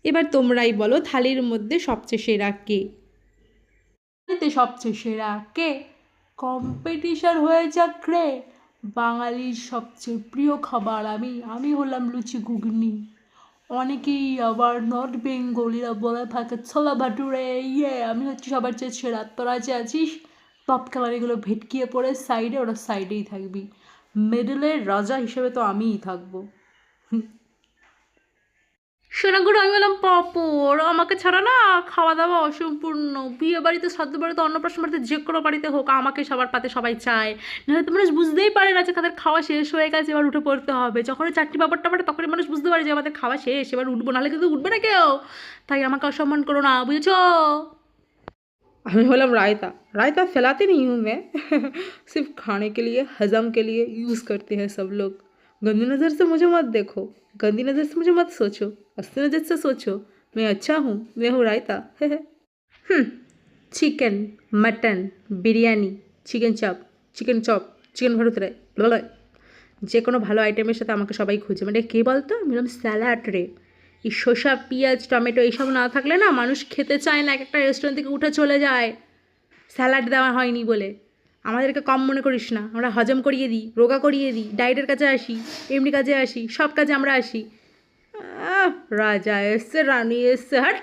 এবার তোমরাই বলো থালির মধ্যে সবচেয়ে সেরা কে? এতে সবচেয়ে সেরা কে? কম্পিটিশন হয়ে যাক রে। বাঙালির সবচেয়ে প্রিয় খাবার আমি আমি হলাম লুচি ঘুগনি। অনেকেই আবার নর্থ বেঙ্গলিরা বলে থাকে ছোলা ভাটুরে। ইয়ে, আমি হচ্ছে সবার চেয়ে সেরা। তোরা যে আছিস তৎকালীনগুলো ভেটকিয়ে পড়ে সাইডে, ওরা সাইডেই থাকবি। মিডলের রাজা হিসেবে তো আমিই থাকবো। সোনাগুলো আমি বললাম পাপড় আমাকে ছাড়া না খাওয়া দাওয়া অসম্পূর্ণ। বিয়ে বাড়িতে, শ্রাদ্ধ বাড়িতে, অন্নপ্রাশন বাড়িতে, যে কোনো বাড়িতে হোক আমাকে সবার পাতে সবাই চায়। নাহলে তো মানুষ বুঝতেই পারে না যে তাদের খাওয়া শেষ হয়ে গেছে, এবার উঠে পড়তে হবে। যখন ওই চারটি ব্যাপারটা পারে তখনই মানুষ বুঝতে পারে যে আমাদের খাওয়া শেষ, এবার উঠবো, নাহলে কিন্তু উঠবে না কেউ। তাই আমাকে অসম্মান করো না, বুঝেছো? আমি বললাম रायता। रायता फैलाती नहीं हूँ मैं सिर्फ खाने के लिए, हजम के लिए यूज़ करते हैं सब लोग। गंदी नज़र से मुझे मत देखो, गंदी नज़र से मुझे मत सोचो, अच्छी नज़र से सोचो। मैं अच्छा हूँ, मैं हूँ रायता। হুম। চিকেন, মাটন, বিরিয়ানি, চিকেন চাপ, চিকেন চপ, চিকেন ভরুতরে, বলো যে কোনো ভালো আইটেমের সাথে আমাকে সবাই খুঁজে। মানে কে বলতো? আমি বললাম স্যালাড রে। এই শসা, পেঁয়াজ, টমেটো এইসব না থাকলে না মানুষ খেতে চায় না, এক একটা রেস্টুরেন্ট থেকে উঠে চলে যায় স্যালাড দেওয়া হয়নি বলে। আমাদেরকে কম মনে করিস না, আমরা হজম করিয়ে দিই, রোগা করিয়ে দিই, ডায়েটের কাছে আসি, এমনি কাজে আসি, সব কাজে আমরা আসি। রাজা এসছে, রানী এসছে, হাট।